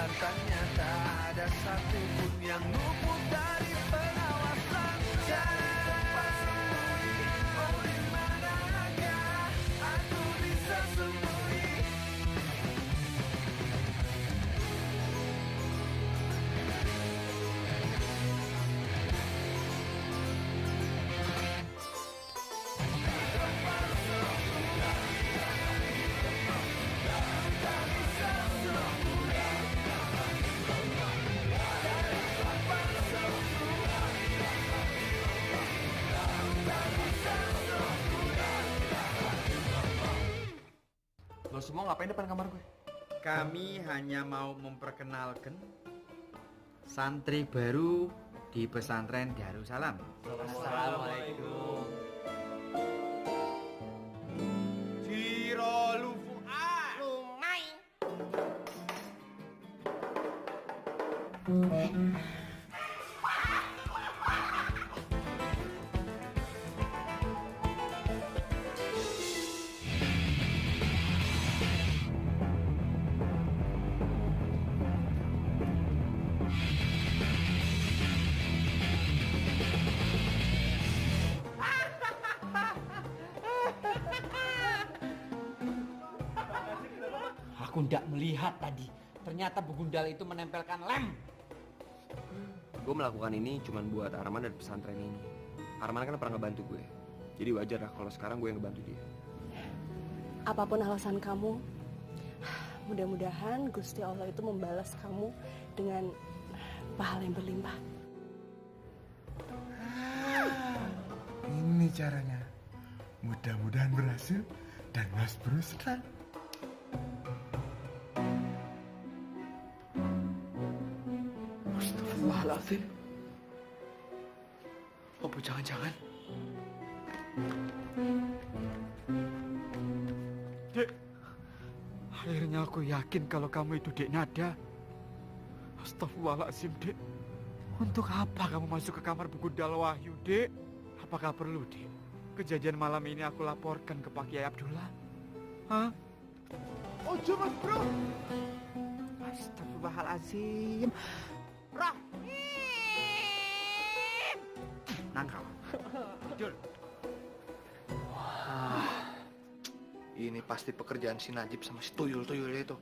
Kenyataannya tak ada satupun yang luput dari pengawasan. Jangan sempat sembunyi, oh di manakah aku bisa sembunyi. Lo semua ngapain depan kamar gue? Kami hanya mau memperkenalkan santri baru di pesantren Darussalam. Assalamualaikum. Jirolu Fuad. Lumayan. Aku ndak melihat tadi. Ternyata begundal itu menempelkan lem. Gue melakukan ini cuma buat Arman dan pesantren ini. Arman kan pernah ngebantu gue. Jadi wajar lah kalau sekarang gue yang ngebantu dia. Apapun alasan kamu, mudah-mudahan Gusti Allah itu membalas kamu dengan pahala yang berlimpah. Ini caranya. Mudah-mudahan berhasil dan Mas Bro senang. Astagfirullahaladzim. Apa jangan-jangan? Dek, akhirnya aku yakin kalau kamu itu Dek Nada. Astagfirullahaladzim, Dek. Untuk apa kamu masuk ke kamar begundal Wahyu, Dek? Apakah perlu, Dek? Kejadian malam ini aku laporkan ke Pak Kiai Abdullah. Hah? Ojo Mas Bro. Astagfirullahaladzim. Nangkal. Tidur. Wah, ini pasti pekerjaan si Najib sama si tuyul-tuyul itu.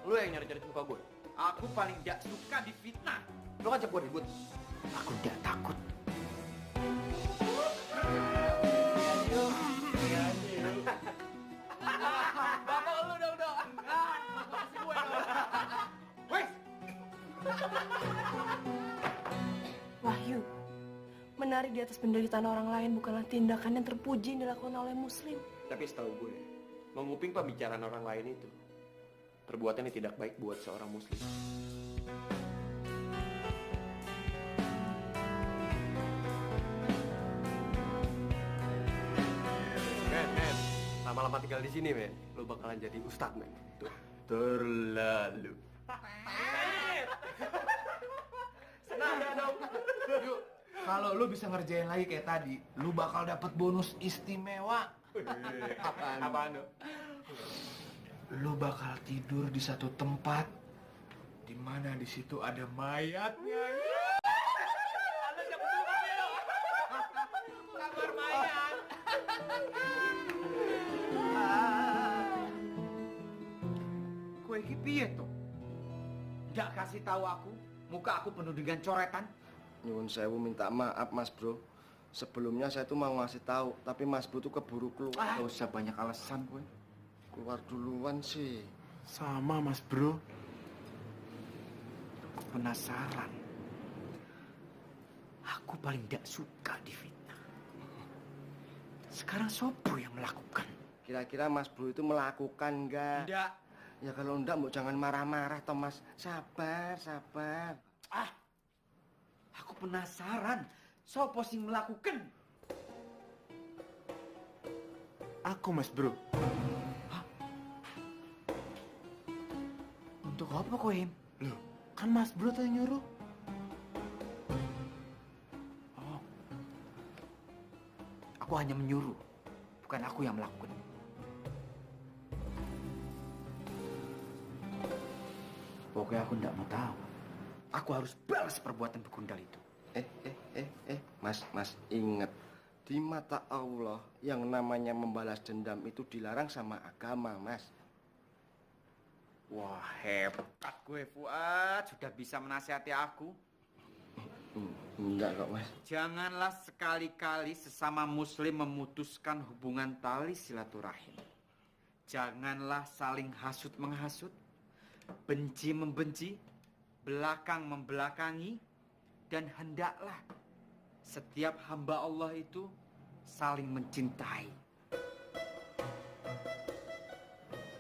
Lu yang nyari-nyari muka gue. Aku paling gak suka difitnah. Lu ngajak gue ribut. Aku gak takut. Bapak lu dong. Makasih gue dong. Wes! Wahyu, menari di atas penderitaan orang lain bukanlah tindakan yang terpuji yang dilakukan oleh Muslim. Tapi setahu gue, menguping pembicaraan orang lain itu perbuatan yang tidak baik buat seorang muslim. Men, lama-lama tinggal di sini, men. Lu bakalan jadi ustadz, men. Tuh, terlalu. Senada dong. Yuk, kalau lu bisa ngerjain lagi kayak tadi, lu bakal dapet bonus istimewa. Apaan tuh? Lu bakal tidur di satu tempat di mana di situ ada mayatnya. Kamar mayat. Kue iki piye to? Nggak kasih tahu aku, muka aku penuh dengan coretan. Nyuwun sewu minta maaf Mas Bro. Sebelumnya saya tuh mau ngasih tahu, tapi Mas Bro tuh keburu keluar. Gak usah banyak alasan gue. Keluar duluan sih. Sama Mas Bro. Penasaran. Aku paling gak suka difitnah. Sekarang sopo yang melakukan? Kira-kira Mas Bro itu melakukan enggak? Enggak. Ya kalau enggak, mbok jangan marah-marah toh Mas. Sabar. Aku penasaran. Sopo sing melakukan? Aku Mas Bro. Untuk apa kowe? Loh, Kan Mas Bro tuh yang nyuruh. Oh. Aku hanya menyuruh, bukan aku yang melakukan. Pokoknya aku tidak mau tahu. Aku harus balas perbuatan begundal itu. Mas, ingat. Di mata Allah, yang namanya membalas dendam itu dilarang sama agama, Mas. Wah, hebat gue, Fuad. Sudah bisa menasihati aku. Enggak kok, Mas. Janganlah sekali-kali sesama muslim memutuskan hubungan tali silaturahim. Janganlah saling hasut menghasut, benci membenci, belakang membelakangi, dan hendaklah setiap hamba Allah itu saling mencintai.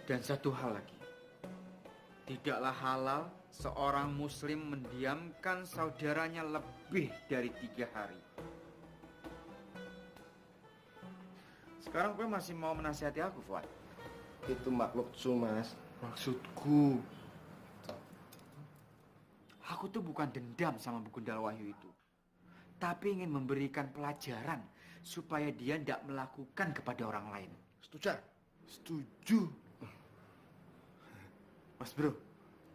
Dan satu hal lagi, tidaklah halal seorang muslim mendiamkan saudaranya lebih dari 3 hari. Sekarang gue masih mau menasihati aku, Fuad. Itu maksudku, Mas. Maksudku, aku tuh bukan dendam sama Begundal Wahyu itu, tapi ingin memberikan pelajaran supaya dia tidak melakukan kepada orang lain. Setuju? Setuju. Mas Bro,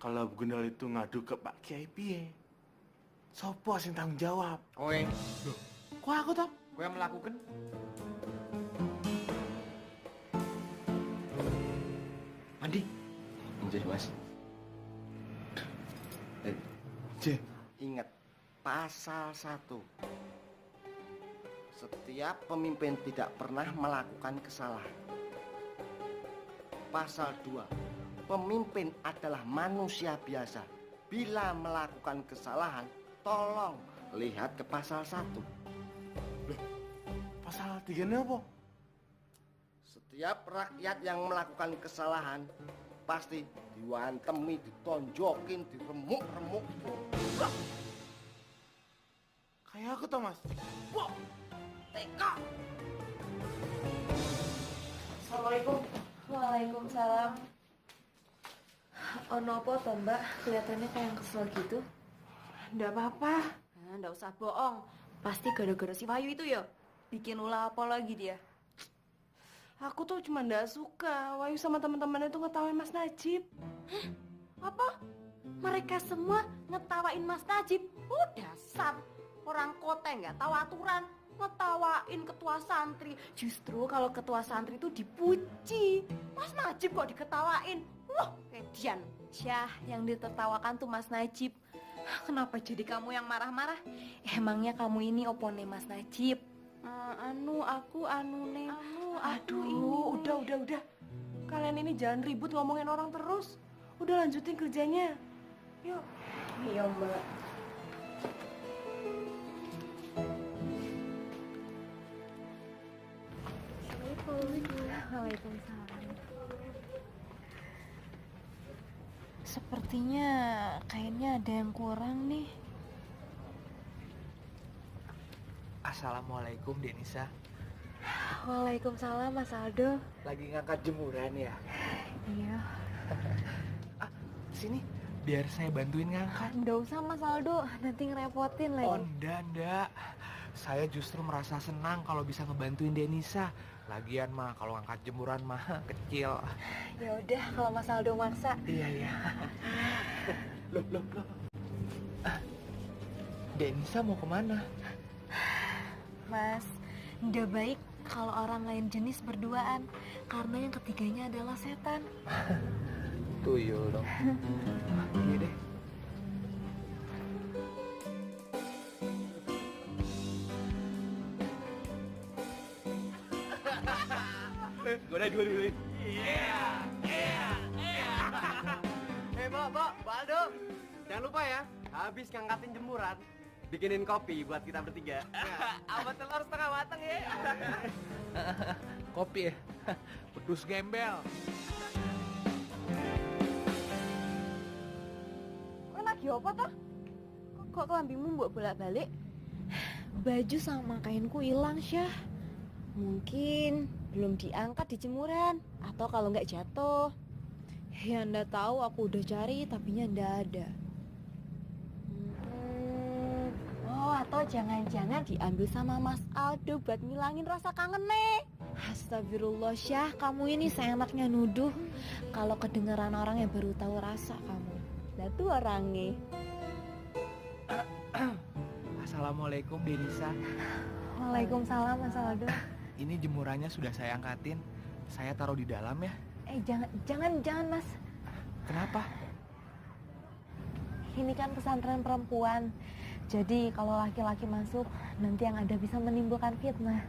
kalau Begundal itu ngadu ke Pak Kiai piye? Sopo sing tanggung jawab? Kowe, Kok aku toh? kowe yang melakukan? Mandi. Nggih, Mas. Ingat, pasal 1. Setiap pemimpin tidak pernah melakukan kesalahan. Pasal 2. Pemimpin adalah manusia biasa. Bila melakukan kesalahan, tolong lihat ke pasal 1. Pasal 3 ini apa? Setiap rakyat yang melakukan kesalahan pasti diwantemi, ditonjokin, diremuk-remuk. Kayak aku toh, Mas. Assalamualaikum. Waalaikumsalam. Ono apa toh, Mbak? Kelihatannya kayak yang kesel gitu. Nggak apa-apa. Nah, nggak usah bohong. Pasti gara-gara si Wahyu itu ya. Bikin ulah apa lagi dia? Aku tuh cuma nggak suka Wahyu sama teman-temannya tuh ngetawain Mas Najib. Apa? Mereka semua ngetawain Mas Najib? Dasar orang kota nggak tahu aturan. Ngetawain ketua santri. Justru kalau ketua santri itu dipuji. Mas Najib kok diketawain? Wah, kedian. Syah, yang ditertawakan tuh Mas Najib. Kenapa jadi kamu yang marah-marah? Emangnya kamu ini opone Mas Najib? Aku anu Aduh, udah. Kalian ini jangan ribut ngomongin orang terus. Udah lanjutin kerjanya. Yuk. Iya, Mbak. Waalaikumsalam. Sepertinya kayaknya ada yang kurang nih. Assalamualaikum, Denisa. Waalaikumsalam, Mas Aldo. Lagi ngangkat jemuran ya? Iya. Sini, biar saya bantuin ngangkat. Nggak usah, Mas Aldo. Nanti ngerepotin lagi. Oh, enggak. Saya justru merasa senang kalau bisa ngebantuin Denisa. Lagian mah kalau ngangkat jemuran mah kecil. Ya udah, kalau Mas Aldo maksa. Iya. Loh. Denisa mau kemana? Mas, nggak baik kalau orang lain jenis berduaan. Karena yang ketiganya adalah setan. Tuyul dong. Iya deh. Gue udah dulu. Mbak Aldo, jangan lupa ya, habis ngangkatin jemuran, bikinin kopi buat kita bertiga. Sama telur setengah matang ya. Kopi ya? Pedus gembel. Kok lagi apa toh? Kok kelambimu mbok bolak-balik? Baju sama kainku hilang, Syah. Mungkin belum diangkat di jemuran, atau kalau nggak jatuh. Ya ndak tahu, aku udah cari tapinya ndak ada. jangan-jangan diambil sama Mas Aldo buat ngilangin rasa kangen nih. Astagfirullah Syah, kamu ini seenaknya nuduh. Kalau kedengeran orang yang baru tahu rasa kamu. Lah tuh orangnya. Assalamualaikum Denisa. Waalaikumsalam Mas Aldo. Ini jemurannya sudah saya angkatin. Saya taruh di dalam ya. Jangan Mas. Kenapa? Ini kan pesantren perempuan. Jadi kalau laki-laki masuk, nanti yang ada bisa menimbulkan fitnah.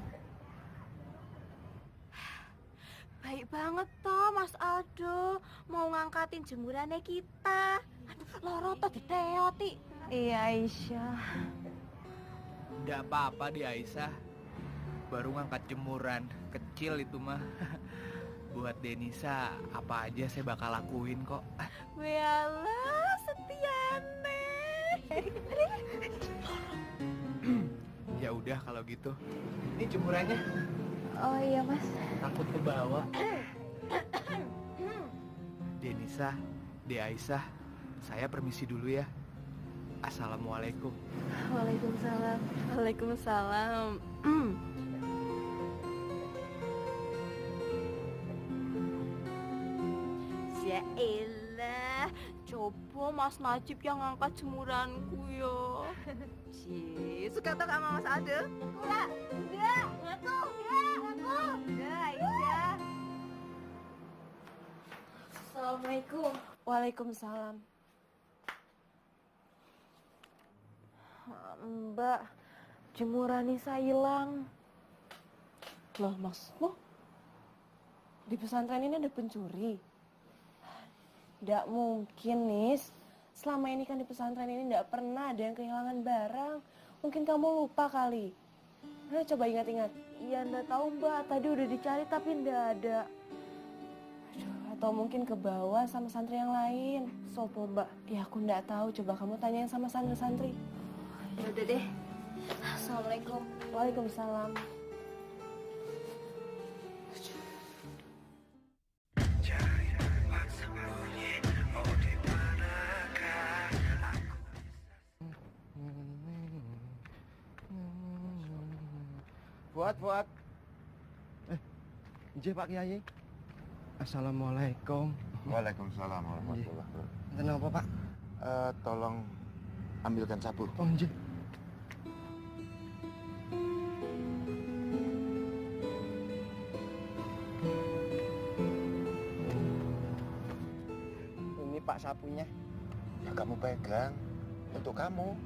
Baik banget toh Mas Aldo, mau ngangkatin jemurannya kita. Aduh, loro toh diteoti. Iya Aisyah. Nggak apa-apa di Aisyah. Baru ngangkat jemuran, kecil itu mah. Buat Denisa, apa aja saya bakal lakuin kok. Walah, setiane. Ya udah kalau gitu. Ini jemurannya. Oh iya Mas. Takut ke bawah. Denisa, De Aisyah, saya permisi dulu ya. Assalamualaikum. Waalaikumsalam. Waalaikumsalam. Ya elah, coba Mas Najib yang ngangkat jemuranku ya. Suka tau sama Mas Aldo? Enggak, ngaku, ya, iya. Assalamualaikum. Waalaikumsalam. Mbak, jemuran Nisa hilang. Loh Mas, di pesantren ini ada pencuri? Nggak mungkin, Nis. Selama ini kan di pesantren ini nggak pernah ada yang kehilangan barang. Mungkin kamu lupa kali. Nah, coba ingat-ingat. Iya, nggak tahu Mbak. Tadi udah dicari tapi nggak ada. Aduh, atau mungkin ke bawah sama santri yang lain. Sopo Mbak? Ya aku nggak tahu. Coba kamu tanyain sama santri-santri. Ya udah deh. Assalamualaikum. Waalaikumsalam. Fuad. Nggih Pak Kiai. Assalamualaikum. Waalaikumsalam warahmatullahi wabarakatuh. Kenapa Pak? Tolong ambilkan sapu. Oh nggih. Ini Pak sapunya. Ya kamu pegang. Untuk kamu.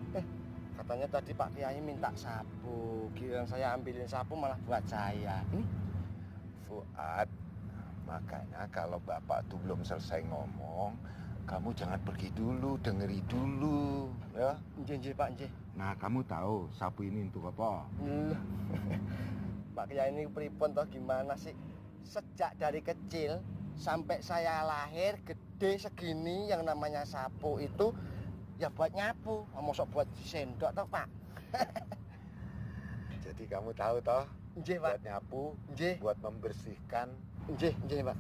Katanya tadi Pak Kiai minta sapu. Giliran saya ambilin sapu malah buat saya. Ini Fuad, makanya kalau bapak tuh belum selesai ngomong, kamu jangan pergi dulu, dengeri dulu, ya. nggih Pak nggih. Nah, kamu tahu sapu ini untuk apa? Pak Kiai ini pripun toh gimana sih? Sejak dari kecil sampai saya lahir gede segini yang namanya sapu itu ya buat nyapu, mosok buat sendok toh Pak. Jadi kamu tahu toh? Nggih Pak. Buat nyapu, Nggih. buat membersihkan. Nggih Pak.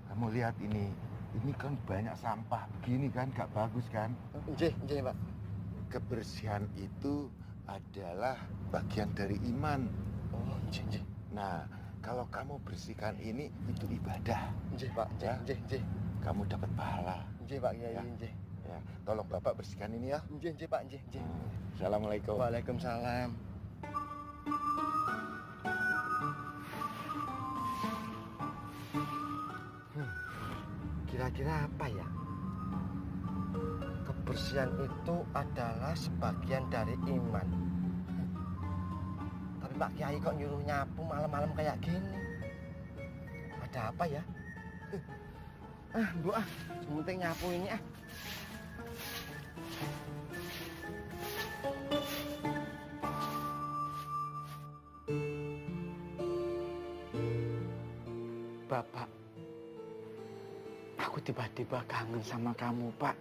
Kamu lihat ini kan banyak sampah begini kan, gak bagus kan? Nggih Pak. Kebersihan itu adalah bagian dari iman. Oh nggih. Nah, kalau kamu bersihkan ini itu ibadah. Nggih Pak, nggih. Kamu dapat pahala. Nggih Pak Kiai, Ya. nggih. Ya, tolong Bapak bersihkan ini ya. Nggih Pak, nggih. Assalamualaikum. Waalaikumsalam. Kira-kira apa ya? Kebersihan itu adalah sebagian dari iman. Tapi Pak Kiai kok nyuruh nyapu malam-malam kayak gini? Ada apa ya? Bu sementing nyapu ini ah. Bapak, aku tiba-tiba kangen sama kamu, Pak.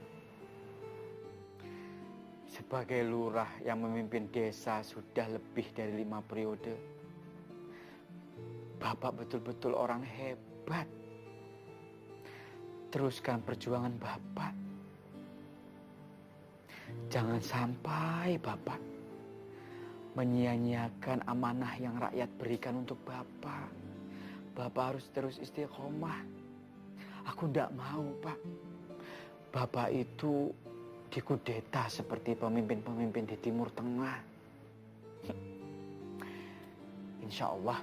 Sebagai lurah yang memimpin desa sudah lebih dari 5 periode, Bapak betul-betul orang hebat. Teruskan perjuangan Bapak. Jangan sampai Bapak menyia-nyiakan amanah yang rakyat berikan untuk Bapak. Bapak harus terus istiqomah. Aku tidak mau, Pak. Bapak itu dikudeta seperti pemimpin-pemimpin di Timur Tengah. Insya Allah,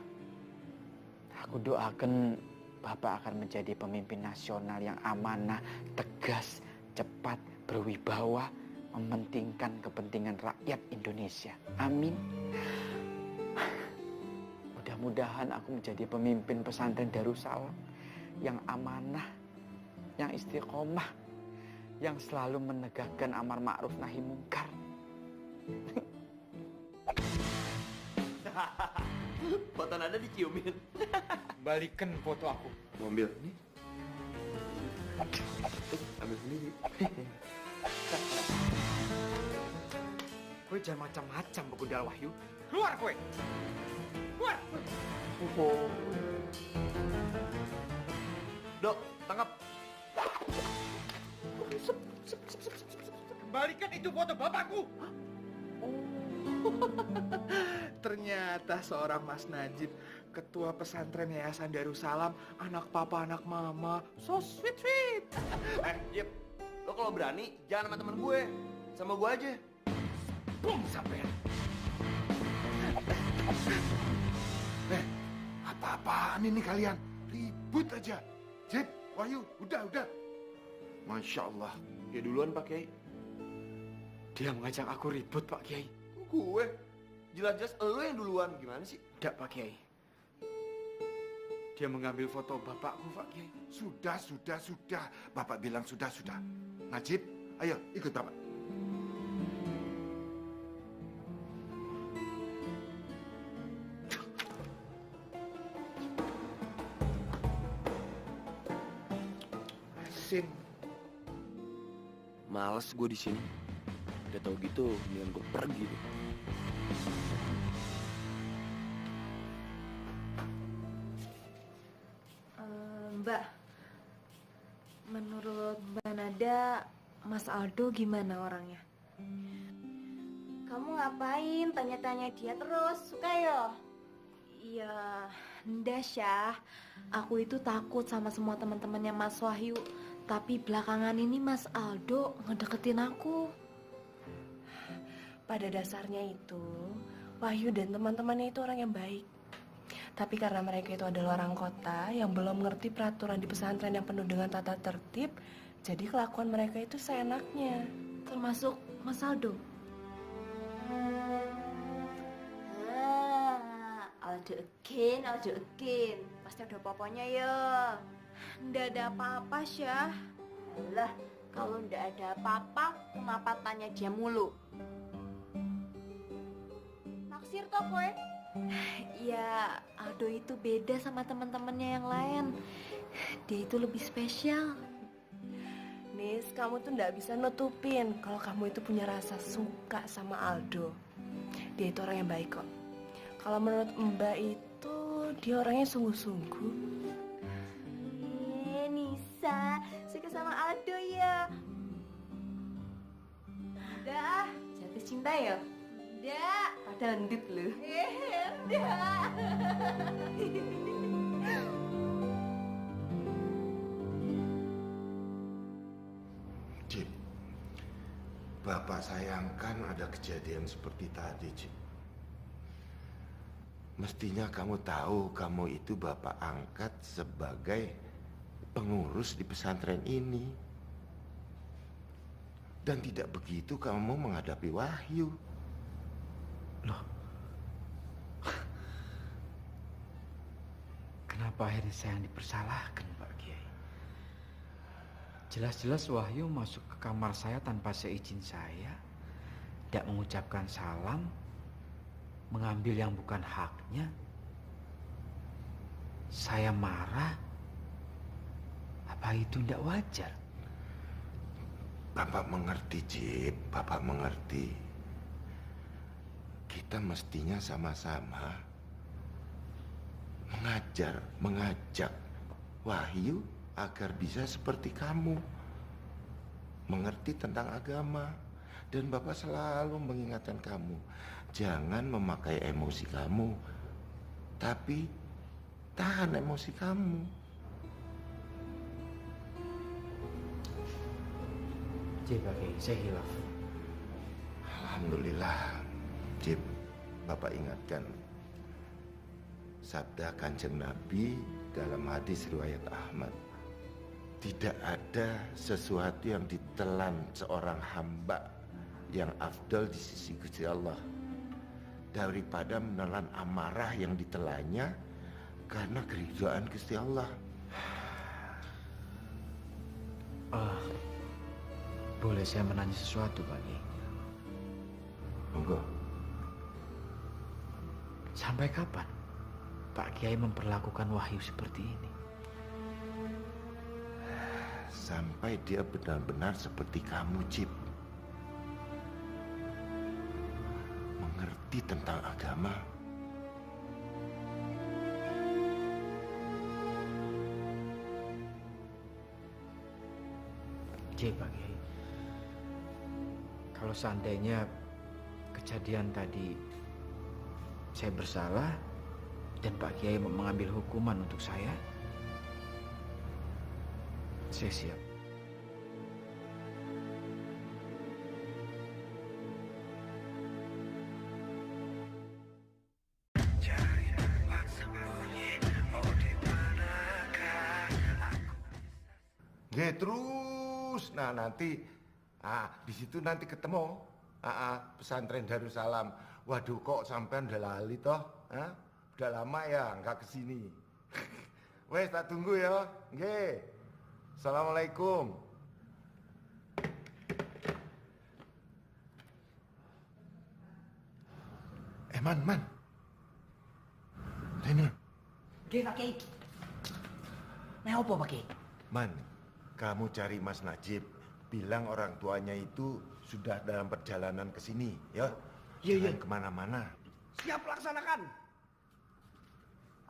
aku doakan Bapak akan menjadi pemimpin nasional yang amanah, tegas, cepat, berwibawa, mementingkan kepentingan rakyat Indonesia. Amin. Mudah-mudahan aku menjadi pemimpin pesantren Darussalam yang amanah, yang istiqomah, yang selalu menegakkan amar ma'ruf nahi mungkar. Foto Nada diciumin. Balikan foto aku. Mau ambil ini? Ambil sendiri. Kowe jangan macam-macam Begundal Wahyu. Keluar kowe. Keluar. Dok, tangkap. Kembalikan itu foto bapakku. Ternyata seorang Mas Najib, ketua pesantren Yayasan Darussalam, anak papa, anak mama, so sweet. Jip, lo kalau berani jangan sama temen gue, sama gue aja. Bum sampean. Apa-apaan ini kalian? Ribut aja. Jip, Wahyu, udah. Masya Allah. Ya duluan Pak Kiai. Dia mengajak aku ribut, Pak Kiai. Gue? Jelas-jelas lo yang duluan. Gimana sih? Tidak, Pak Kiai. Dia mengambil foto bapakku, Pak Kiai. Sudah. Bapak bilang sudah. Najib, ayo ikut Bapak. Sin, Males gue di sini. Udah tau gitu, mendingan gue pergi deh. Mbak, menurut Mbak Nada, Mas Aldo gimana orangnya? Kamu ngapain tanya-tanya dia terus? Suka ya? Iya, ndak Syah. Aku itu takut sama semua teman-temannya Mas Wahyu. Tapi belakangan ini Mas Aldo ngedeketin aku. Pada dasarnya itu, Wahyu dan teman-temannya itu orang yang baik. Tapi karena mereka itu adalah orang kota yang belum mengerti peraturan di pesantren yang penuh dengan tata tertib, jadi kelakuan mereka itu seenaknya. Termasuk Mas Aldo. Aldo again. Pasti ada apa-apanya ya. Nggak ada apa-apa, Syah. Lah, kalau nggak ada apa-apa, kenapa tanya dia mulu? Naksir toh kowe? Ya, Aldo itu beda sama teman-temannya yang lain. Dia itu lebih spesial. Nis, kamu tuh nggak bisa nutupin kalau kamu itu punya rasa suka sama Aldo. Dia itu orang yang baik kok. Kalau menurut Mbak itu, dia orangnya sungguh-sungguh. Nisa, suka sama Aldo ya? Udah, jatuh cinta ya? Udah, padahal ndut lu. Udah. Cip, Bapak sayangkan ada kejadian seperti tadi, Cip. Mestinya kamu tahu kamu itu Bapak angkat sebagai pengurus di pesantren ini. Dan tidak begitu kamu menghadapi Wahyu. Loh, kenapa akhirnya saya yang dipersalahkan, Pak Kiai? Jelas-jelas Wahyu masuk ke kamar saya tanpa seizin saya, tidak mengucapkan salam, mengambil yang bukan haknya. Saya marah. Apa itu tidak wajar? Bapak mengerti, Cip. Bapak mengerti. Kita mestinya sama-sama mengajak Wahyu agar bisa seperti kamu. Mengerti tentang agama. Dan Bapak selalu mengingatkan kamu, jangan memakai emosi kamu, tapi tahan emosi kamu. Cip, Pak Kiai, saya hilaf. Alhamdulillah, Cip, Bapak ingatkan sabda Kanjeng Nabi dalam hadis riwayat Ahmad. Tidak ada sesuatu yang ditelan seorang hamba yang afdal di sisi Gusti Allah daripada menelan amarah yang ditelannya karena keridhaan Gusti Allah. Boleh saya menanya sesuatu, Pak Kiai? Monggo. Sampai kapan Pak Kiai memperlakukan Wahyu seperti ini? Sampai dia benar-benar seperti kamu, Cip. Mengerti tentang agama. Cip, Pak Kiai. Kalau seandainya kejadian tadi saya bersalah dan Pak Kiai mengambil hukuman untuk saya siap. Ya terus, nah nanti, di situ nanti ketemu, pesantren Darussalam. Waduh, kok sampean udah lali toh? Udah lama ya nggak kesini. Wes tak tunggu ya, nggih. Assalamualaikum. Man. Rene. Oke, Pak Kiai. Mau apa, Pak Kiai? Man, kamu cari Mas Najib. Bilang orang tuanya itu sudah dalam perjalanan ke sini, ya. Jangan kemana-mana. Siap laksanakan.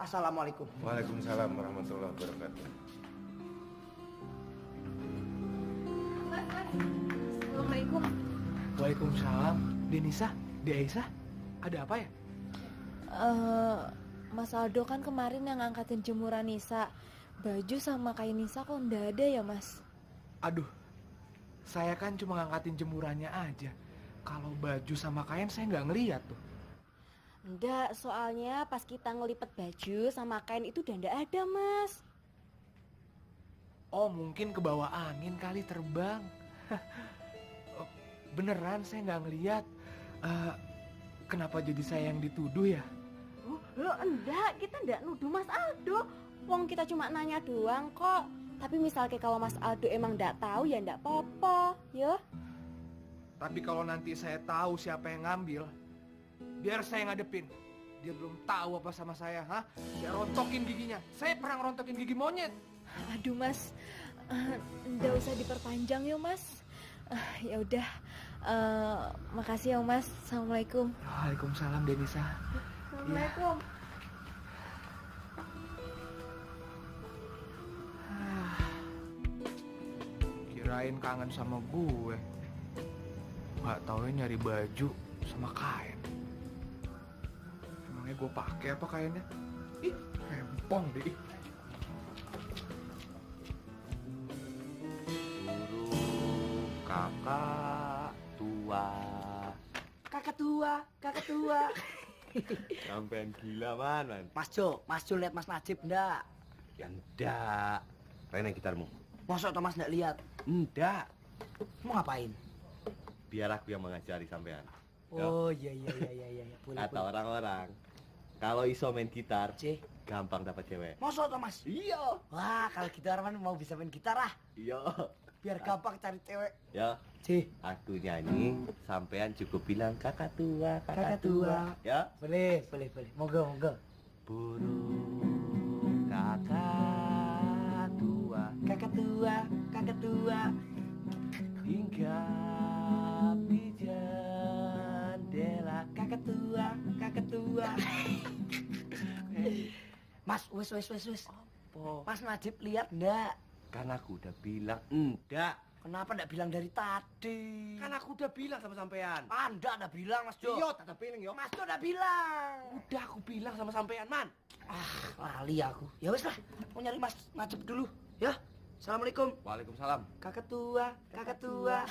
Assalamualaikum. Waalaikumsalam warahmatullahi wabarakatuh. Assalamualaikum. Waalaikumsalam. Denisa, Aisyah, ada apa ya? Mas Aldo kan kemarin yang ngangkatin jemuran Nisa. Baju sama kain Nisa kok nggak ada ya, Mas? Aduh, saya kan cuma ngangkatin jemurannya aja. Kalau baju sama kain saya nggak ngeliat tuh. Enggak, soalnya pas kita ngelipet baju sama kain itu udah enggak ada, Mas. Oh, mungkin ke bawah angin kali terbang. Beneran saya nggak ngeliat. Kenapa jadi saya yang dituduh ya? Loh, enggak, kita enggak nuduh Mas Aldo. Wong kita cuma nanya doang kok. Tapi misalnya kalau Mas Aldo emang enggak tahu ya enggak apa-apa, ya. Tapi kalau nanti saya tahu siapa yang ngambil, biar saya ngadepin. Dia belum tahu apa sama saya, Saya rontokin giginya. Saya pernah ngerontokin gigi monyet. Aduh, Mas. Nggak usah diperpanjang yuk, Mas. Ya udah. Makasih ya, Mas. Assalamualaikum. Waalaikumsalam, Denisa. Assalamualaikum. Kirain kangen sama gue. Nggak taunya nyari baju sama kain. Emangnya gue pakai apa kainnya? Ih, rempong deh. Burung kakak tua. Kakak tua. Sampean gila, man. Mas Jo lihat Mas Najib enggak? Ya enggak. Rene gitarmu. Masa Thomas enggak lihat? Enggak. Mau ngapain? Biar aku yang mengajari sampean. Oh iya. Boleh. Kata orang-orang, kalau iso main gitar, Cih, gampang dapat cewek. masa Thomas? Iya. Wah, kalau gitu Arman mau bisa main gitar lah. Iya. Biar gampang cari cewek. Ya, Cih, aku nyanyi, sampean cukup bilang kakak tua. Kakak tua. Ya. boleh. Moga. Burung kakak tua. Kakak tua. Hinggap di jendela. Kakak tua. Mas, wes. Apa? Mas Najib lihat enggak? Kan aku udah bilang enggak. Kenapa ndak bilang dari tadi? Kan aku udah bilang sama sampean. Anda udah bilang, Mas Jo. Iya, tak piling yo. Mas Jo udah bilang. Udah aku bilang sama sampean, Man. Lali aku. Ya wes lah, mau nyari Mas Najib dulu. Ya. Assalamualaikum. Waalaikumsalam. Kakak tua, kakak tua.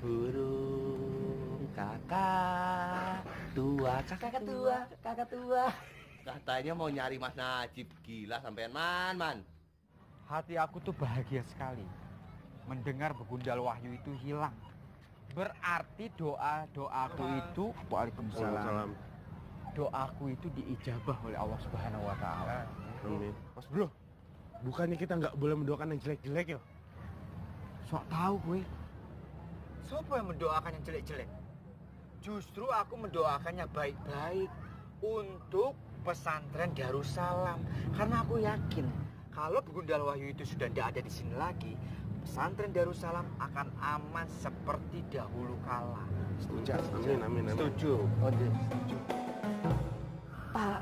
Burung kakak tua, kakak tua, kakak tua. Katanya mau nyari Mas Najib. Gila sampean, Man. Hati aku tuh bahagia sekali mendengar begundal Wahyu itu hilang. Berarti doaku itu, Waalaikumsalam. Doaku itu diijabah oleh Allah Subhanahu wa taala. Amin. Mas Bro, bukannya kita nggak boleh mendoakan yang jelek-jelek ya? Sok tahu gue. Siapa yang mendoakan yang jelek-jelek? Justru aku mendoakan yang baik-baik untuk pesantren Darussalam. Karena aku yakin kalau begundal Wahyu itu sudah tidak ada di sini lagi, pesantren Darussalam akan aman seperti dahulu kala. Setuju. Amin. Setuju. Setuju. Pak,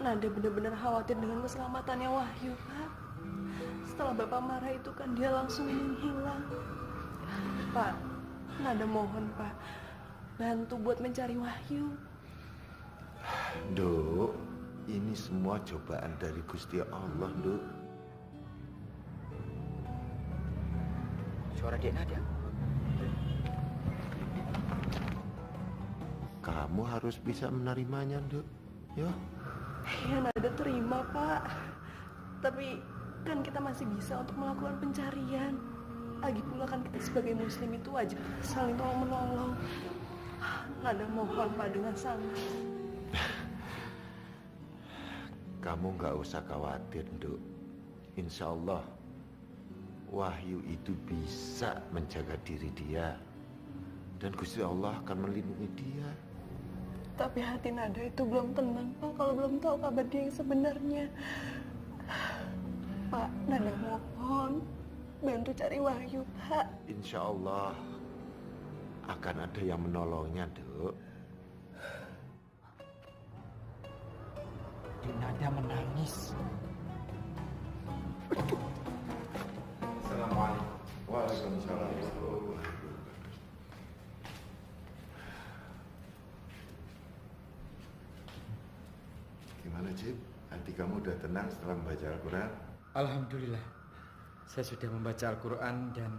Nada benar-benar khawatir dengan keselamatannya Wahyu, Pak. Setelah Bapak marah itu kan dia langsung menghilang. Pak, Nada mohon, Pak, bantu buat mencari Wahyu. Duk, ini semua cobaan dari Gusti Allah, Duk. Suara Dek Nada. Kamu harus bisa menerimanya, Duk. Ya. Ya, Nada terima, Pak. Tapi kan kita masih bisa untuk melakukan pencarian. Lagi pula kan kita sebagai muslim itu wajib saling tolong-menolong. Nada mohon, Pak, dengan sangat. Kamu nggak usah khawatir, Duk. Insya Allah, Wahyu itu bisa menjaga diri dia. Dan Gusti Allah akan melindungi dia. Tapi hati Nada itu belum tenang, Pak, kalau belum tahu kabar dia yang sebenarnya. Pak, Nada mohon bantu cari Wahyu, Pak. Insya Allah akan ada yang menolongnya, Duk. Dek Nada menangis. Assalamualaikum. Waalaikumsalam. Gimana, Cip? Hati kamu udah tenang setelah membaca Al-Quran? Alhamdulillah, saya sudah membaca Al-Quran dan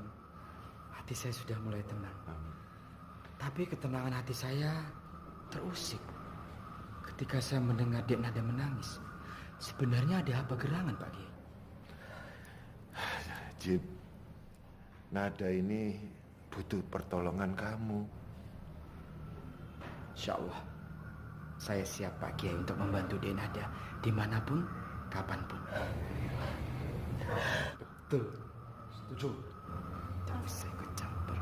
hati saya sudah mulai tenang. Amin. Tapi ketenangan hati saya terusik ketika saya mendengar Dek Nada menangis. Sebenarnya ada apa gerangan, Pak Kiai? Cip, Nada ini butuh pertolongan kamu. Insya Allah, saya siap Pak Kiai untuk membantu Dek Nada dimanapun, kapanpun. Betul. Setuju. Tapi saya ikut campur.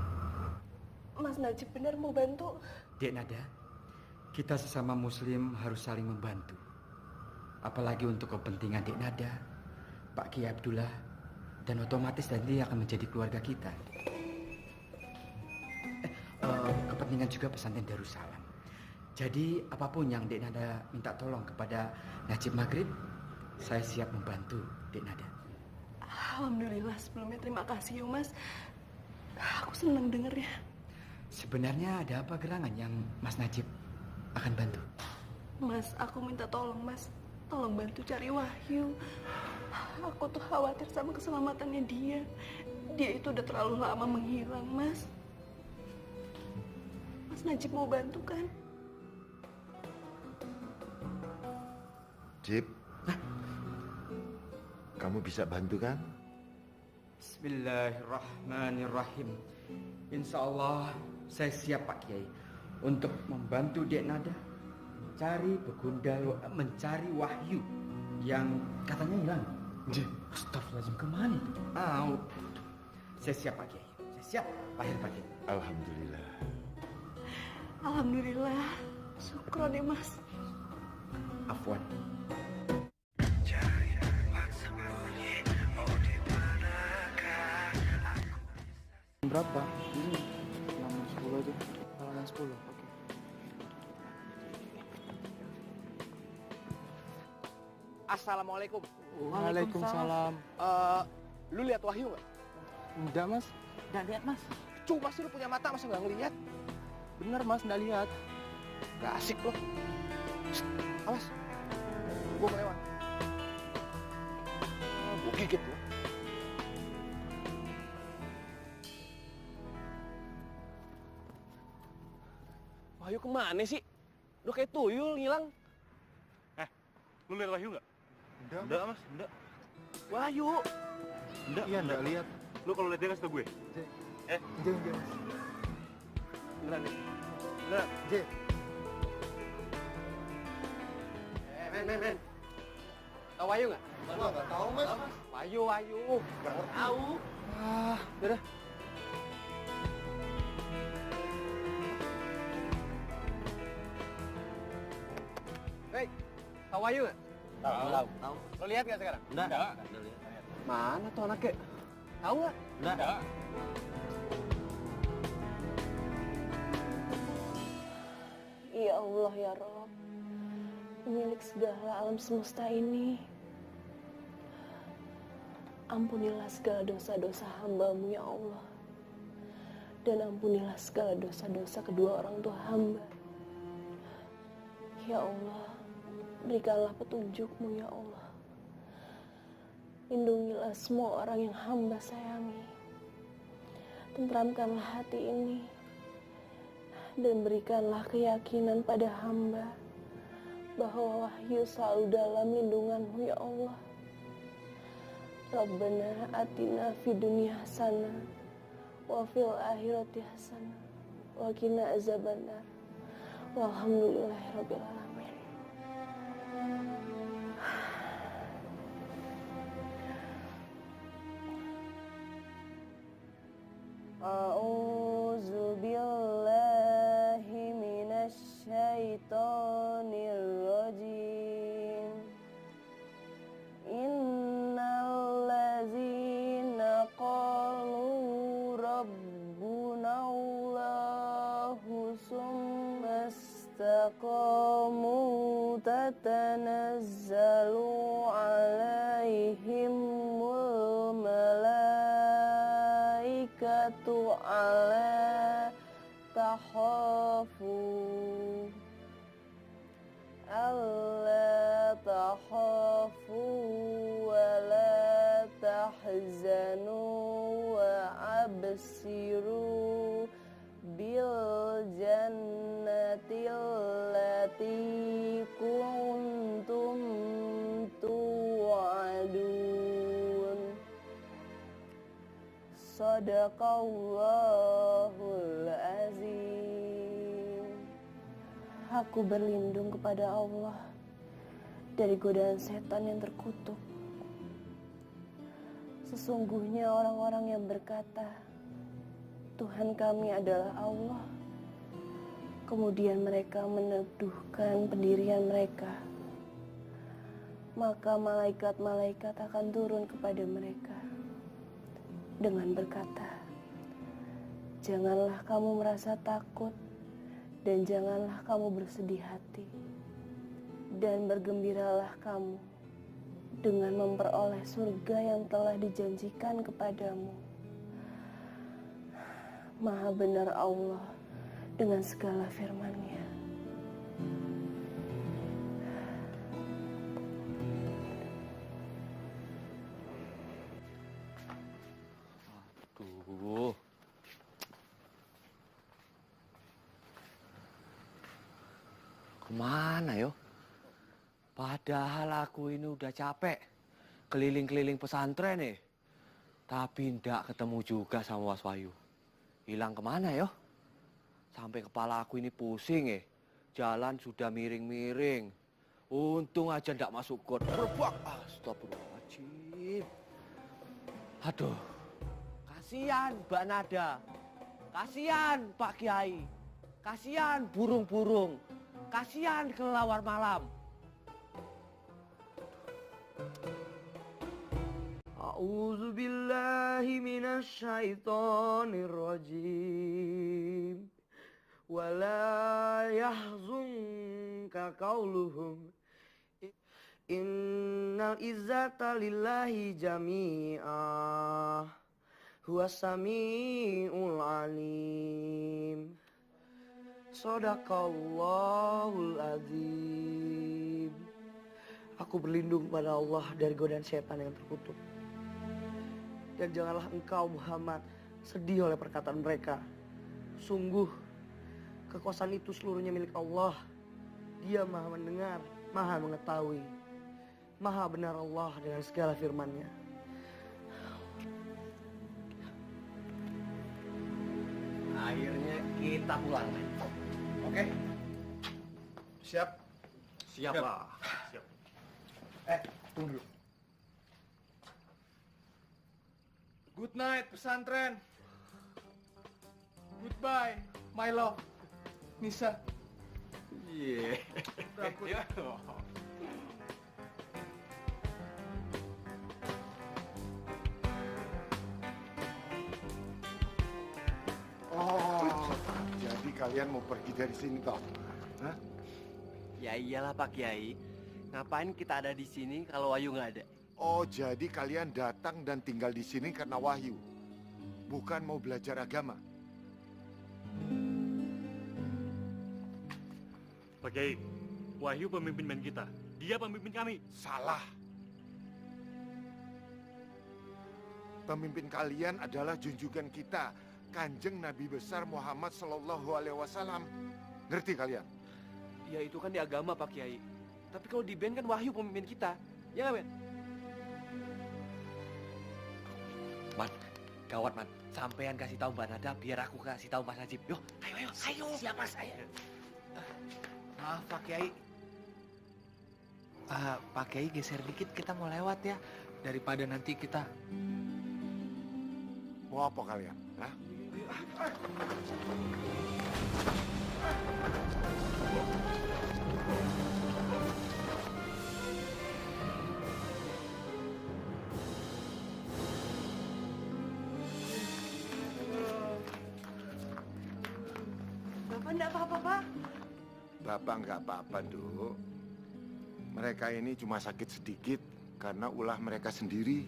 Mas Najib benar mau bantu? Dek Nada, kita sesama muslim harus saling membantu. Apalagi untuk kepentingan Dek Nada, Pak Kiai Abdullah, dan otomatis nanti akan menjadi keluarga kita. Kepentingan juga pesantren Darussalam. Jadi apapun yang Dek Nada minta tolong kepada Najib Maghrib, saya siap membantu Dek Nada. Alhamdulillah, sebelumnya terima kasih ya, Mas. Aku senang dengernya. Sebenarnya ada apa gerangan yang Mas Najib akan bantu? Mas, aku minta tolong, Mas. Tolong bantu cari Wahyu. Aku tuh khawatir sama keselamatannya dia. Dia itu udah terlalu lama menghilang, Mas. Mas Najib mau bantu kan? Cip, kamu bisa bantu kan? Bismillahirrahmanirrahim. Insya Allah saya siap Pak Kiai untuk membantu Dek Nada mencari Wahyu yang katanya hilang. Astagfirullahaladzim, kemana itu? Saya siap Pak Kiai. Saya siap lahir Pak Kiai. Alhamdulillah. Alhamdulillah. Syukron ya, Mas. Afwan. Berapa? Ini 610 aja. Halaman 10. Oke. Assalamualaikum. Waalaikumsalam. Lu lihat Wahyu nggak? Enggak, Mas. Enggak lihat, Mas. Cuma sih lu punya mata, masa nggak ngelihat? Bener, Mas, enggak lihat. Gak asik lo. Awas, gua mau lewat. Gua gigit lo. Wahyu kemana sih? Udah kayak tuyul ngilang. Lu lihat Wahyu nggak? Enggak, Mas. Enggak. Wahyu. Enggak. Iya, enggak lihat. Lu kalau lihat dia kasih tau gue. Enggak, Mas. Beneran nih. Beneran. J. Men. Tahu Wahyu nggak? Enggak tahu, Mas. Wahyu. Enggak tahu. Udah. Hei, tahu Wahyu nggak? Tahu. Lo lihat nggak sekarang? Enggak. Mana tuh anaknya? Tahu nggak? Enggak. Ya Allah ya Rob, pemilik segala alam semesta ini, ampunilah segala dosa-dosa hamba-Mu ya Allah, dan ampunilah segala dosa-dosa kedua orang tua hamba. Ya Allah, berikanlah petunjuk-Mu ya Allah, lindungilah semua orang yang hamba sayangi, tentramkanlah hati ini, dan berikanlah keyakinan pada hamba bahwa Wahyu selalu dalam lindungan-Mu ya Allah. Rabbana atina fid dunya hasanah wa fil akhirati hasanah wa qina azabannar. Walhamdulillahirabbil alamin. A'udzu billahi minasy syaithanir rajim. Innal ladzina qalu rabbuna Allahu summa istaqamu tatanazzalu alaihimul malaikatu alla takhafu wa la tahzanu wa absiru bil jannati allati kuntum tu'adun. Sadaqallahul azim. Aku berlindung kepada Allah dari godaan setan yang terkutuk. Sesungguhnya orang-orang yang berkata, Tuhan kami adalah Allah, kemudian mereka meneduhkan pendirian mereka, maka malaikat-malaikat akan turun kepada mereka dengan berkata, janganlah kamu merasa takut dan janganlah kamu bersedih hati, dan bergembiralah kamu dengan memperoleh surga yang telah dijanjikan kepadamu. Maha benar Allah dengan segala firman-Nya. Aduh. Kemana yo? Padahal aku ini udah capek keliling-keliling pesantren nih. Tapi ndak ketemu juga sama Mas Wahyu. Hilang kemana yo? Sampai kepala aku ini pusing Jalan sudah miring-miring. Untung aja ndak masuk got. Rebak. Astagfirullahaladzim. Aduh. Kasihan Mbak Nada. Kasihan Pak Kiai. Kasihan burung-burung. Kasihan kelelawar malam. A'udzu billahi minasy syaithanir rajim. Wala yahzunka qauluhum Innal izzata lillahi jami'ah huwas sami'ul alim. Shadaqallahul azim. Aku berlindung pada Allah dari godaan setan yang terkutuk. Dan janganlah engkau Muhammad sedih oleh perkataan mereka. Sungguh kekuasaan itu seluruhnya milik Allah. Dia maha mendengar, maha mengetahui. Maha benar Allah dengan segala firman-Nya. Akhirnya kita pulang, men. Oke? Siap? Siap lah. Siap. Tunggu dulu. Good night pesantren. Goodbye my love. Nisa. Iya. Berangkat. Oh, jadi kalian mau pergi dari sini toh? Hah? Ya iyalah Pak Kiai. Ngapain kita ada di sini kalau Wahyu nggak ada? Oh, jadi kalian datang dan tinggal di sini karena Wahyu, bukan mau belajar agama. Pak Kiai, Wahyu pemimpin band kita. Dia pemimpin kami. Salah. Pemimpin kalian adalah junjungan kita, Kanjeng Nabi besar Muhammad Sallallahu Alaihi Wasallam. Ngerti kalian? Ya itu kan di agama Pak Kiai. Tapi kalau di band kan Wahyu pemimpin kita. Ya nggak, Ben? Man, gawat man. Sampean kasih tahu Mbak Nada biar aku kasih tahu Mas Najib. Yo, ayo. Siapa saya? Maaf Pak Kiai. Pak Kiai geser dikit, kita mau lewat ya. Daripada nanti kita... Mau apa kalian? Hah? Bapak enggak apa-apa, Pak? Bapak nggak apa-apa, Duk. Mereka ini cuma sakit sedikit karena ulah mereka sendiri.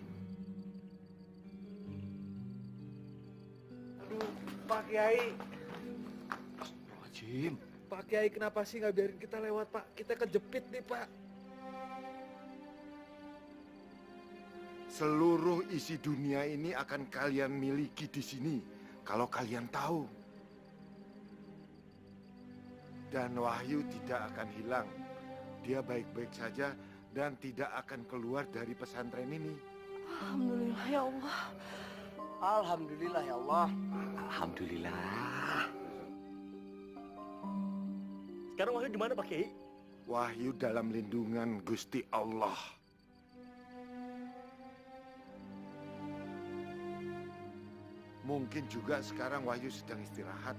Aduh, Pak Kiai. Jim. Pak Kiai kenapa sih nggak biarin kita lewat, Pak? Kita kejepit nih, Pak. Seluruh isi dunia ini akan kalian miliki di sini kalau kalian tahu. Dan Wahyu tidak akan hilang. Dia baik-baik saja dan tidak akan keluar dari pesantren ini. Alhamdulillah ya Allah. Alhamdulillah ya Allah. Alhamdulillah. Sekarang Wahyu di mana Pak Kiai? Wahyu dalam lindungan Gusti Allah. Mungkin juga sekarang Wahyu sedang istirahat.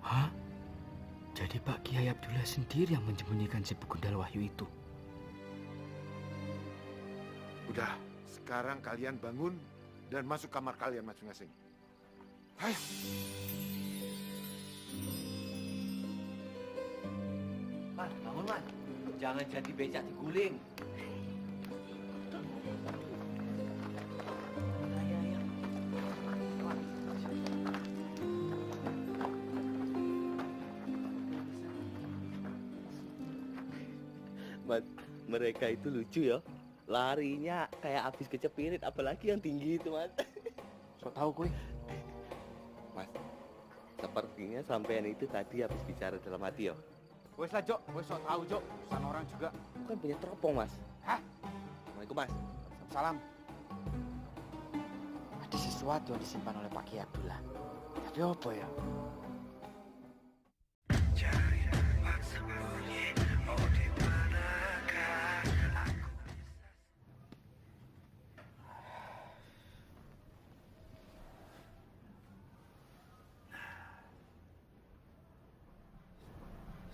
Hah? Jadi Pak Kiai Abdullah sendiri yang menyembunyikan si begundal Wahyu itu? Udah, sekarang kalian bangun dan masuk kamar kalian masing-masing. Ayo. Man, bangun man. Jangan jadi becak diguling. Man, mereka itu lucu ya. Larinya kayak habis kecepirit, apalagi yang tinggi itu, Man. So tahu gue. Mas, sepertinya sampean itu tadi habis bicara dalam hati ya. Wes lah, Jok. Wes sok tahu, Jok. Urusan orang juga. Bukan punya teropong, Mas. Hah? Assalamualaikum, Mas. Salam. Ada sesuatu yang disimpan oleh Pak Kiai Abdullah. Tapi apa ya?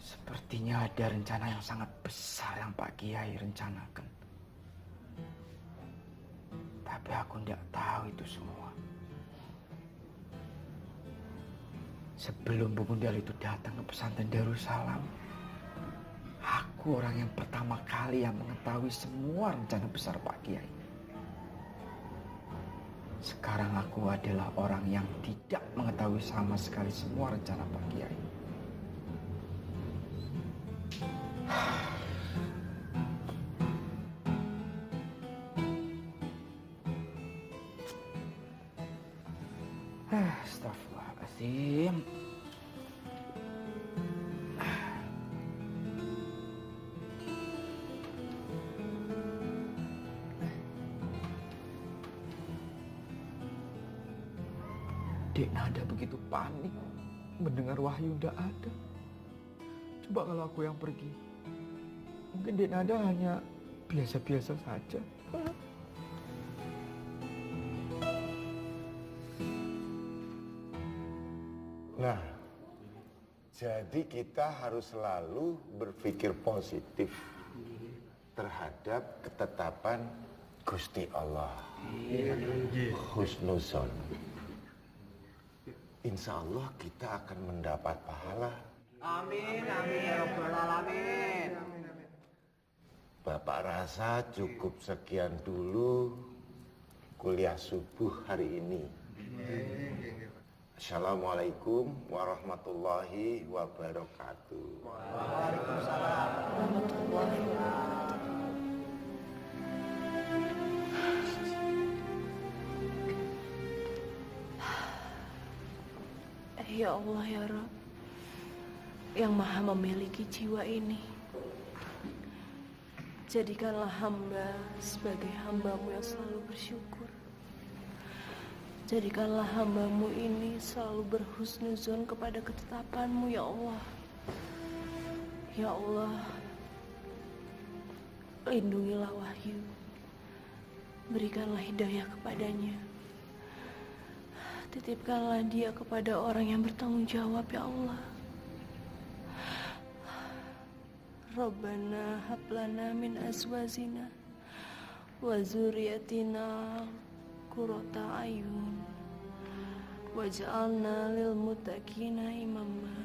Sepertinya ada rencana yang sangat besar yang Pak Kiai rencanakan. Tapi aku tidak tahu itu semua. Sebelum begundal itu datang ke pesantren Darussalam, aku Aku orang yang pertama kali yang mengetahui semua rencana besar Pak Kiai. Sekarang aku adalah orang yang tidak mengetahui sama sekali semua rencana Pak Kiai. Astagfirullahaladzim. Dek Nada begitu panik mendengar Wahyu tidak ada. Coba kalau aku yang pergi, mungkin Dek Nada hanya biasa-biasa saja. Nah, jadi kita harus selalu berpikir positif terhadap ketetapan Gusti Allah. Husnuzon. Insya Allah kita akan mendapat pahala. Amin, amin, ya Rabbal Alamin. Bapak rasa cukup sekian dulu kuliah subuh hari ini. Assalamualaikum warahmatullahi wabarakatuh. Waalaikumsalam warahmatullahi wabarakatuh. Ya Allah ya Rabb, yang maha memiliki jiwa ini, jadikanlah hamba sebagai hamba-Mu yang selalu bersyukur. Jadikanlah hamba-Mu ini selalu berhusnuzon kepada ketetapan-Mu ya Allah. Ya Allah, lindungilah Wahyu, berikanlah hidayah kepadanya. Titipkanlah dia kepada orang yang bertanggung jawab ya Allah. Rabbana hab lana min azwajina wa dzurriyyatina qurrata ayun waj'alna lil muttaqina imama.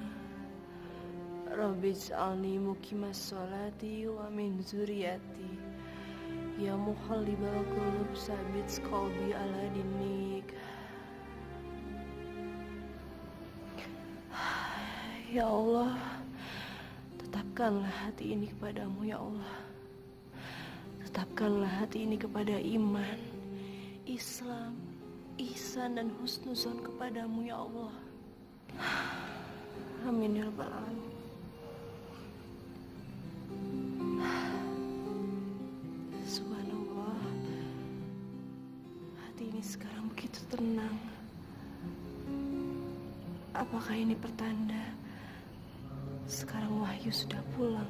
Rabbi ij'alni muqimas sholati wa min dzurriyyati ya muqallibal qulub tsabit qalbi ala dinik. Ya Allah, tetapkanlah hati ini kepadamu ya Allah. Tetapkanlah hati ini kepada iman, Islam, ihsan dan husnuzon kepadamu ya Allah. Amin ya Rabbal Alamin. Subhanallah, hati ini sekarang begitu tenang. Apakah ini pertanda sekarang Wahyu sudah pulang?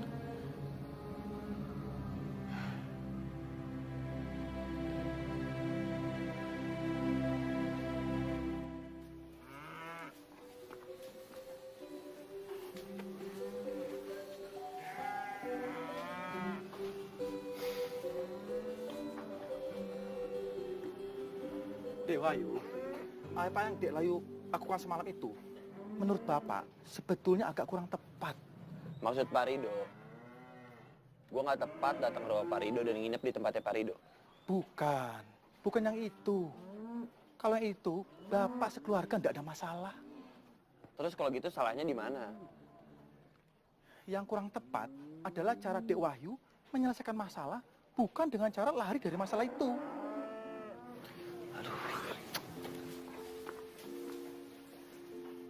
Dek Wahyu, apa yang Dek Layu lakukan semalam itu, menurut Bapak, sebetulnya agak kurang tepat. Maksud Pak Rido, gue nggak tepat datang ke rumah Pak Rido dan nginep di tempatnya Pak Rido. Bukan yang itu. Kalau yang itu, Bapak sekeluarga nggak ada masalah. Terus kalau gitu salahnya di mana? Yang kurang tepat adalah cara Dek Wahyu menyelesaikan masalah, bukan dengan cara lari dari masalah itu.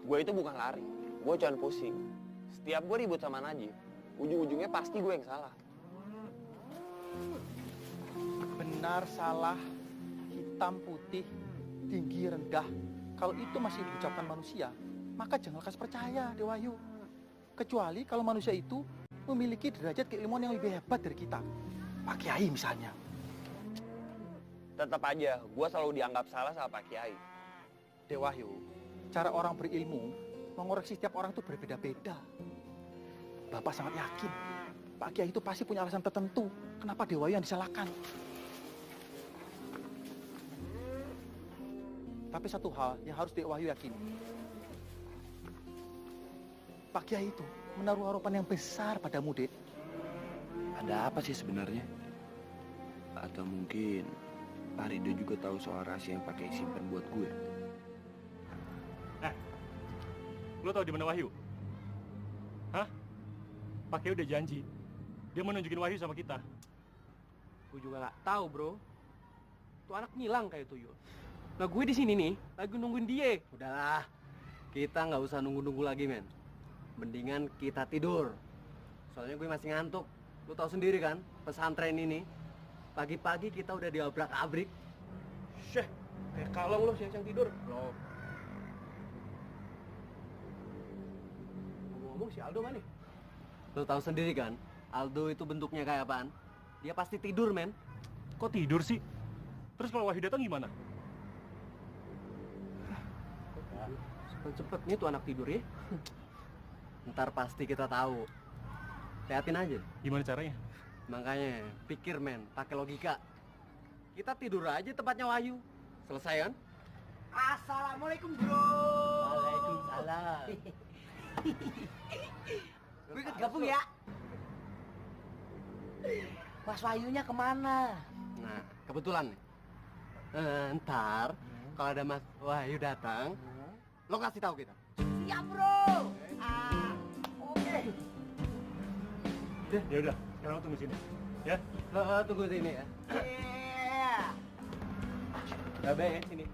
Gue itu bukan lari, gue cuma pusing. Setiap gue ribut sama Najib, ujung-ujungnya pasti gue yang salah. Benar, salah, hitam, putih, tinggi, rendah. Kalau itu masih diucapkan manusia, maka jangan lekas percaya, Dek Wahyu. Kecuali kalau manusia itu memiliki derajat keilmuan yang lebih hebat dari kita. Pak Kiai misalnya. Tetap aja, gue selalu dianggap salah sama Pak Kiai. Dek Wahyu, cara orang berilmu mengoreksi setiap orang itu berbeda-beda. Bapak sangat yakin Pak Kiai itu pasti punya alasan tertentu kenapa Dek Wahyu yang disalahkan. Tapi satu hal yang harus Dek Wahyu yakini, Pak Kiai itu menaruh harapan yang besar padamu, Dek. Ada apa sih sebenarnya? Atau mungkin Pak Rido juga tahu soal rahasia yang pakai simpen buat gue? Lo tahu di mana Wahyu? Hah? Pakai udah janji. Dia mau nunjukin Wahyu sama kita. Gue juga nggak tahu, bro. Tuh anak ngilang kayak tuyul. Nah gue di sini nih, lagi nungguin dia. Udahlah, kita nggak usah nunggu-nunggu lagi, men. Mendingan kita tidur. Soalnya gue masih ngantuk. Lu tahu sendiri kan, pesantren ini pagi-pagi kita udah diobrak-abrik. Syeh, kayak kalong lo siang-siang tidur. Lo. Ngomong si Aldo mana? Lu tahu sendiri kan, Aldo itu bentuknya kayak apaan? Dia pasti tidur, men. Kok tidur sih? Terus kalau Wahyu datang gimana? Cepet-cepet nih tuh anak tidur ya. Ntar pasti kita tahu. Liatin aja. Gimana caranya? Makanya pikir, men, pakai logika. Kita tidur aja tempatnya Wahyu. Selesai kan? Assalamualaikum, bro. Waalaikumsalam. Gue ikut gabung ya. Mas Wahyunya kemana? Nah, kebetulan nih. Ntar kalau ada Mas Wahyu datang, lo kasih tahu kita. Siap, bro. Oke. Ya udah, sekarang lo tunggu sini. Ya? Lo tunggu sini ya. Iya. Babe, sini.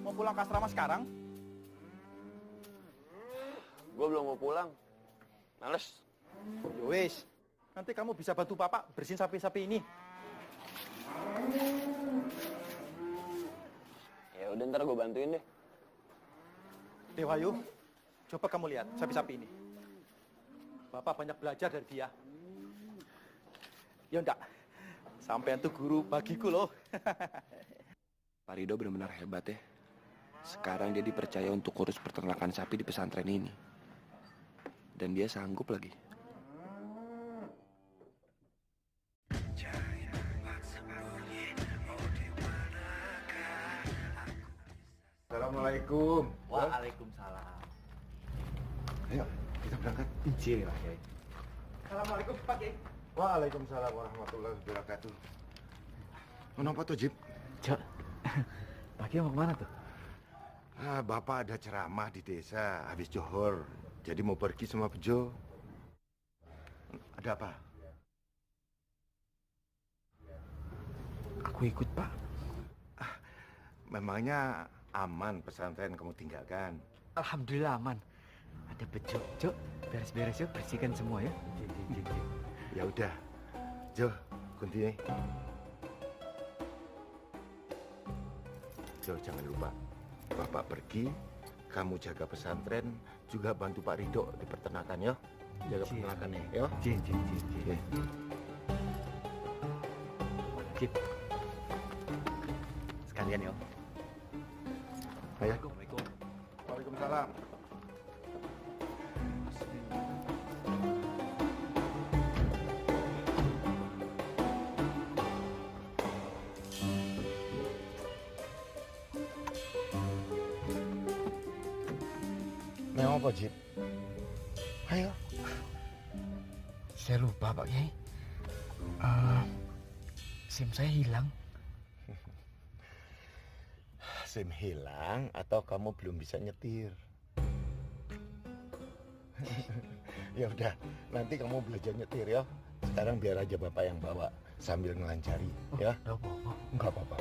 Mau pulang ke asrama sekarang? Gue belum mau pulang. Males. Yowes, nanti kamu bisa bantu Bapak bersihin sapi-sapi ini. Ya udah ntar gue bantuin deh. Dewayu, coba kamu lihat sapi-sapi ini. Bapak banyak belajar dari dia. Ya enggak, sampean tuh guru bagiku loh. Pak Rido benar-benar hebat ya. Sekarang dia dipercaya untuk urus peternakan sapi di pesantren ini. Dan dia sanggup lagi. Assalamualaikum. Waalaikumsalam. Ayo, kita berangkat. Bismillah, Kiai. Assalamualaikum, Pak Kiai. Waalaikumsalam warahmatullahi wabarakatuh. Kenapa tuh, Jip? Cok, Pak Kiai mau kemana tuh? Bapak ada ceramah di desa habis johor. Jadi mau pergi sama Bejo. Ada apa? Aku ikut, Pak. Memangnya aman pesantren kamu tinggalkan? Alhamdulillah aman. Ada Bejo, Cok. Beres-beres yuk, bersihkan semua ya. Ya udah. Jo, kunci. Jo, jangan lupa. Bapak pergi, kamu jaga pesantren, juga bantu Pak Rido di peternakan ya. Jaga peternakannya, ya. Jin. Cip. Sekalian ya. Ayo. Assalamualaikum. Waalaikumsalam. Memang apa, Jip? Ayo. Saya lupa, Pak Kiai. SIM saya hilang. SIM hilang atau kamu belum bisa nyetir? Ya udah, nanti kamu belajar nyetir ya. Sekarang biar aja Bapak yang bawa sambil ngelancari, ya. Enggak apa-apa.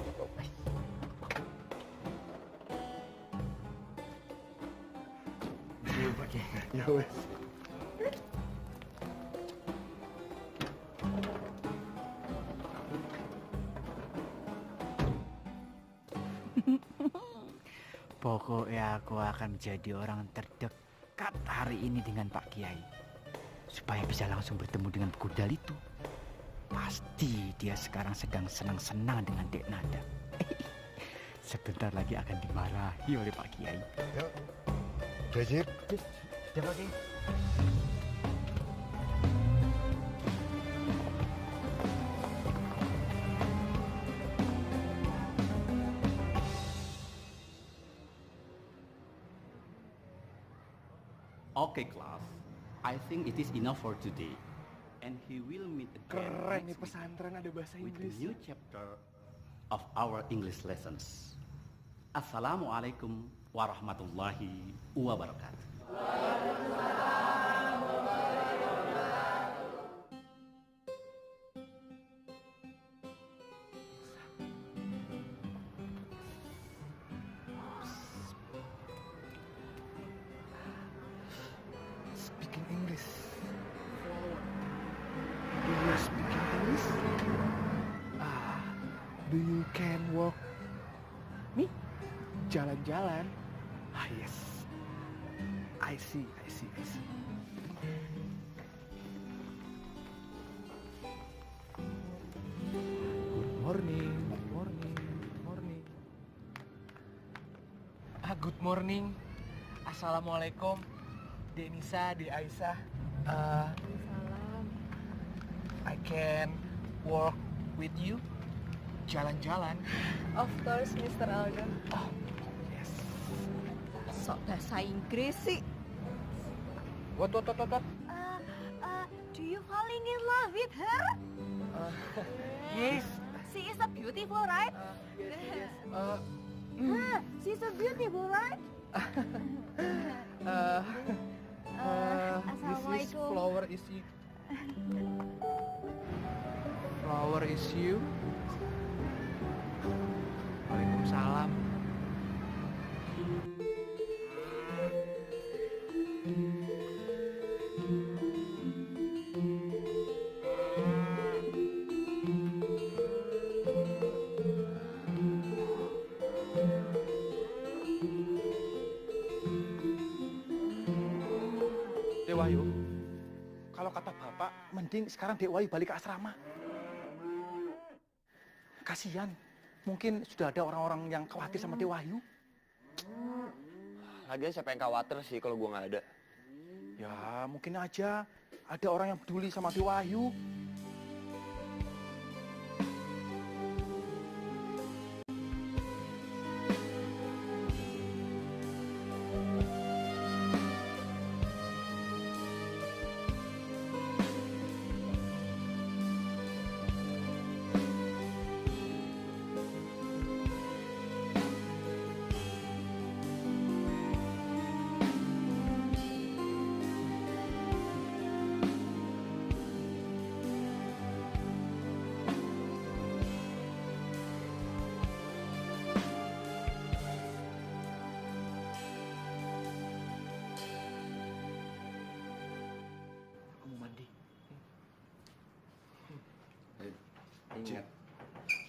Pak Kiai. Ya wes. Pokoknya aku akan menjadi orang terdekat hari ini dengan Pak Kiai. Supaya bisa langsung bertemu dengan Begudal itu. Pasti dia sekarang sedang senang-senang dengan Dek Nada. Sebentar lagi akan dimarahi oleh Pak Kiai. Yuk. Udah, Jip. Udah, Pak Kiai. Okay, class. I think it is enough for today. And he will meet again Keren nih next week pesantren ada bahasa with a Inggris. new chapter of our English lessons. Assalamualaikum warahmatullahi wabarakatuh. Speaking English. Do you speak English? Do you can walk? Me? Jalan-jalan. Yes. I see. Good morning. Good morning. Assalamualaikum. Denisa, di Aisyah. I can work with you. Jalan-jalan. Of course, Mr. Alden. Oh, yes. Sok bahasa Inggris sih. What? Do you falling in love with her? Yes. She is a beautiful, right? Yes. She's so beautiful, right? This is flower is you. Flower is you. Waalaikumsalam. Dek Wahyu, kalau kata bapak, mending sekarang Dek Wahyu balik ke asrama. Kasihan, mungkin sudah ada orang-orang yang khawatir sama Dek Wahyu. Lagian siapa yang khawatir sih kalau gue nggak ada? Ya, mungkin aja ada orang yang peduli sama Dek Wahyu. Ingat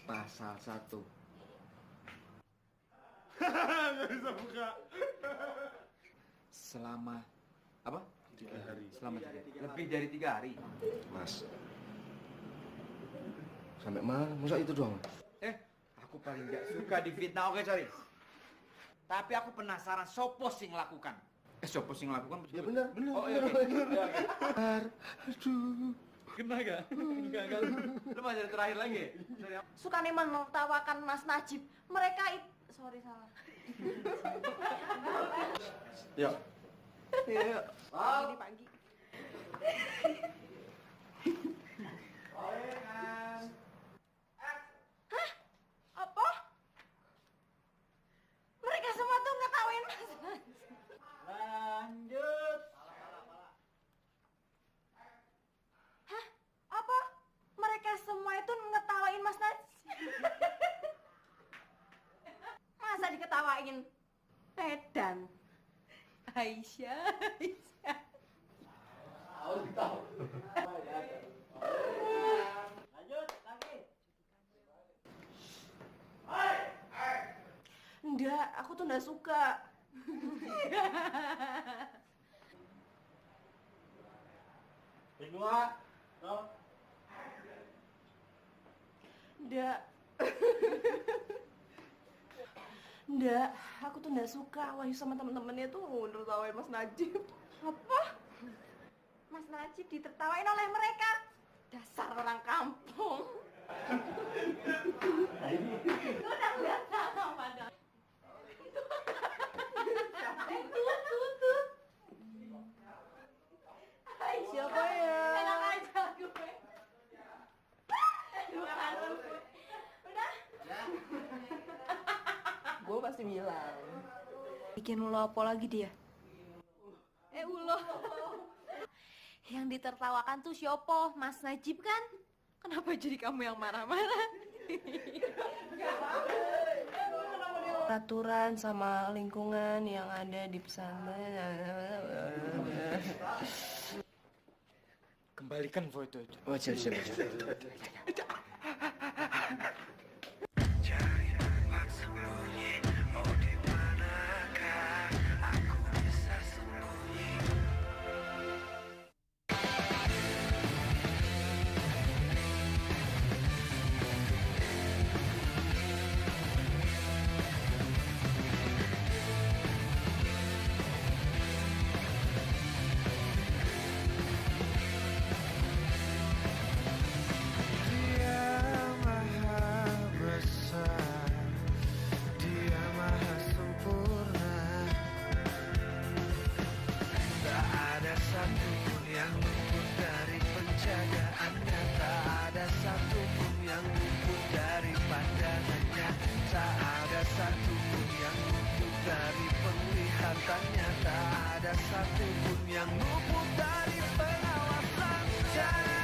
pasal 1. Nggak bisa buka. Selama apa? 3 hari. Selama lebih dari 3 hari. Mas. Sampai mana? Masa itu doang? Aku paling gak suka difitnah, oke sorry. Tapi aku penasaran sopo sing lakukan. Sopo sing lakukan? Ya benar. Oh iya. Aduh. Kena gak? Enggak. Lu masih ada terakhir lagi? Suka nih menertawakan Mas Najib. Mereka sorry salah. Yuk. Iya. Pagi-pagi. Hah? Apa? Mereka semua tuh ngetawain Mas Najib. Lanjut. Hah? Apa? Mereka semua itu ngetawain Mas Najib. Masa diketawain? Pedan. Aisyah. Lanjut lagi. Enggak, aku tuh enggak suka. Kedua. No. Enggak. Enggak, aku tuh enggak suka Wahyu sama temen-temennya tuh nertawain Mas Najib. Apa? Mas Najib ditertawain oleh mereka. Dasar orang kampung. Gue udah lihat sama padahal. Tuh. Gue pasti bilang. Bikin ulo apa lagi dia? Ulo. Yang ditertawakan tuh siapa? Mas Najib kan? Kenapa jadi kamu yang marah-marah? Peraturan sama lingkungan yang ada di pesantren. Kembalikan foto itu. Oh, siap. Tak ada satupun yang luput dari pengawasan.